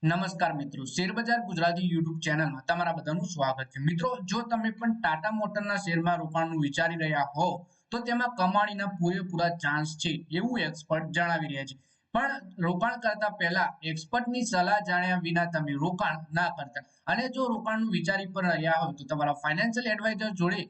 નમસ્કાર મિત્રો, શેરબજાર ગુજરાતી યુટ્યુબ ચેનલમાં તમારા બધાનું સ્વાગત છે। મિત્રો, જો તમે પણ ટાટા મોટરના શેરમાં રોકાણનું વિચારી રહ્યા હો તો તેમાં કમાણીના પૂરેપૂરા ચાન્સ છે એવું એક્સપર્ટ જણાવી રહ્યા છે। પણ રોકાણ કરતા પહેલા એક્સપર્ટની સલાહ જાણ્યા વિના તમે રોકાણ ના કરતા। અને જો રોકાણનું વિચારી પણ રહ્યા હોય તો તમારા ફાઇનાન્શિયલ એડવાઇઝર જોડે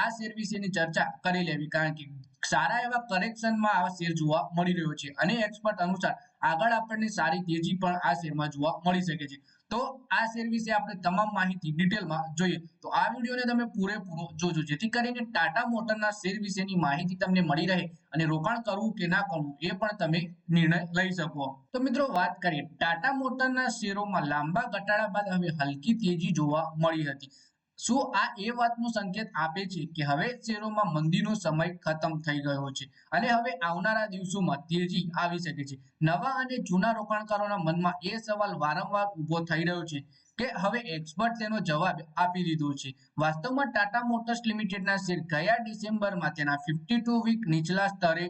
આ શેર વિશેની ચર્ચા કરી લેવી, કારણ કે સારા એવા કરેક્શનમાં આ શેર જોવા મળી રહ્યો છે અને એક્સપર્ટ અનુસાર આગળ આપણને સારી તેજી પણ આ શેરમાં જોવા મળી શકે છે। તો આ શેર વિશે આપણે તમામ માહિતી ડિટેલમાં જોઈએ તો આ વિડીયોને તમે પૂરેપૂરો જોજો, જેથી કરીને ટાટા મોટરના શેર વિશેની માહિતી તમને મળી રહે અને રોકાણ કરવું કે ના કરવું એ પણ તમે નિર્ણય લઈ શકો। તો મિત્રો, વાત કરીએ ટાટા મોટરના શેરોમાં લાંબા ઘટાડા બાદ હવે હલકી તેજી જોવા મળી હતી। શું આ એ વાતનો સંકેત આપે છે કે હવે શેરોમાં મંદીનો સમય ખતમ થઈ ગયો છે અને હવે આવનારા દિવસોમાં તેજી આવી શકે છે? નવા અને જૂના રોકાણકારોના મનમાં એ સવાલ વારંવાર ઊભો થઈ રહ્યો છે કે હવે એક્સપર્ટ તેનો જવાબ આપી દીધો છે। વાસ્તવમાં ટાટા મોટર્સ લિમિટેડના શેર ગયા ડિસેમ્બરમાં તેના 52 વીક નીચલા સ્તરે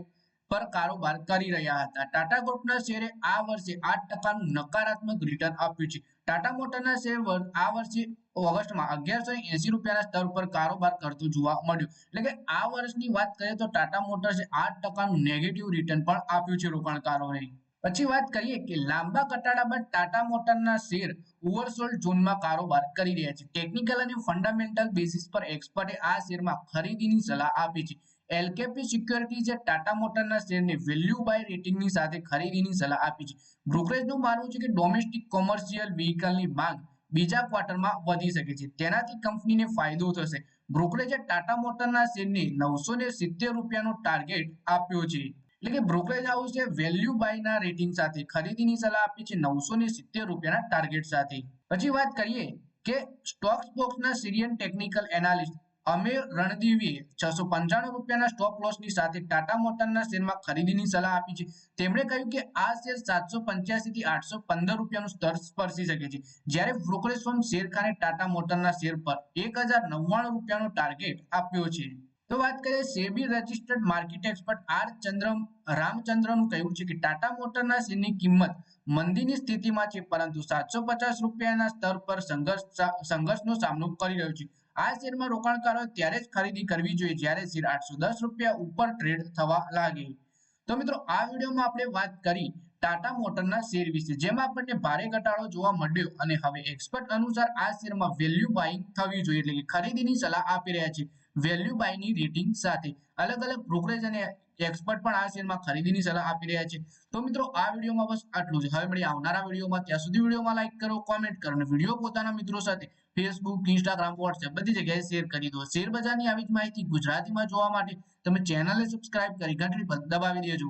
પર કારોબાર કરી રહ્યા હતા। ટાટા ગ્રુપના શેરે આ વર્ષે 8% નું નકારાત્મક રિટર્ન આપ્યું છે। ટાટા મોટરના શેર આ વર્ષે ઓગસ્ટમાં 1180 રૂપિયાના સ્તર પર કારોબાર કરતો જોવા મળ્યો। એટલે કે આ વર્ષની વાત કરીએ તો ટાટા મોટર્સે 8% નું નેગેટિવ રિટર્ન પણ આપ્યું છે રોકાણકારોને। પછી વાત કરીએ કે લાંબા ઘટાડા બાદ ટાટા મોટરના શેર ઓવરસોલ્ડ ઝોનમાં કારોબાર કરી રહ્યા છે। ટેકનિકલ અને ફંડામેન્ટલ બેસિસ પર એક્સપર્ટે આ શેરમાં ખરીદીની સલાહ આપી છે। એલકેપી સિક્યોરિટીઝે ટાટા મોટરના શેરને વેલ્યુ બાય રેટિંગની સાથે ખરીદીની સલાહ આપી છે। બ્રોકરેજનું માનવું છે કે ડોમેસ્ટિક કોમર્શિયલ વ્હીકલની માંગ બીજા ક્વાર્ટરમાં વધી શકે છે, તેનાથી કંપનીને ફાયદો થશે। બ્રોકરેજે ટાટા મોટરના શેરને 970 રૂપિયાનો ટાર્ગેટ આપ્યો છે। એટલે કે બ્રોકરેજ હાઉસે વેલ્યુ બાયના રેટિંગ સાથે ખરીદીની સલાહ આપી છે 970 રૂપિયાના ટાર્ગેટ સાથે। પછી વાત કરીએ કે સ્ટોક્સ બોક્સના સિરિયન ટેકનિકલ એનાલિસ્ટ અમીર રણદીવીએ 695 રૂપિયાના સ્ટોપ લોસની સાથે ટાટા મોટરના શેરમાં ખરીદીની સલાહ આપી છે। તેમણે કહ્યું કે આ શેર 785 થી 815 રૂપિયાનું સ્તર સ્પર્શી શકે છે, જ્યારે બ્રોકરેજ ફર્મ શેરખાને ટાટા મોટરના શેર પર 1099 રૂપિયાનો ટાર્ગેટ આપ્યો છે। તો વાત કરીએ સેબી રજિસ્ટર્ડ માર્કેટ એક્સપર્ટ રામચંદ્રનું કહ્યું છે કે ટાટા મોટરના શેરની કિંમત મંદીની સ્થિતિમાં છે, પરંતુ 750 રૂપિયાના સ્તર પર સંઘર્ષનો સામનો કરી રહ્યો છે। આ શેરમાં રોકાણકારોએ ત્યારે જ ખરીદી કરવી જોઈએ જ્યારે શેર 810 રૂપિયા ઉપર ટ્રેડ થવા લાગે। તો મિત્રો, આ વિડીયોમાં આપણે વાત કરી ટાટા મોટરના શેર વિશે, જેમાં આપણને ભારે ઘટાડો જોવા મળ્યો અને હવે એક્સપર્ટ અનુસાર આ શેરમાં વેલ્યુ બાઇંગ થવી જોઈએ, એટલે કે ખરીદીની સલાહ આપી રહ્યા છે વેલ્યુ બાયની રેટિંગ સાથે। અલગ અલગ બ્રોકરેજ અને એક્સપર્ટ પણ આ શેરમાં ખરીદીની સલાહ આપી રહ્યા છે। તો મિત્રો, આ વિડીયોમાં બસ આટલું જ। હવે મળીએ આવનારા વિડીયોમાં, ત્યાં સુધી વિડીયોમાં લાઈક કરો, કોમેન્ટ કરો અને વિડીયો પોતાના મિત્રો સાથે ફેસબુક, ઇન્સ્ટાગ્રામ, વોટ્સએપ બધી જગ્યાએ શેર કરી દો। શેર બજારની આવી જ માહિતી ગુજરાતીમાં જોવા માટે તમે ચેનલને સબસ્ક્રાઇબ કરી ઘંટડી પર દબાવી દેજો।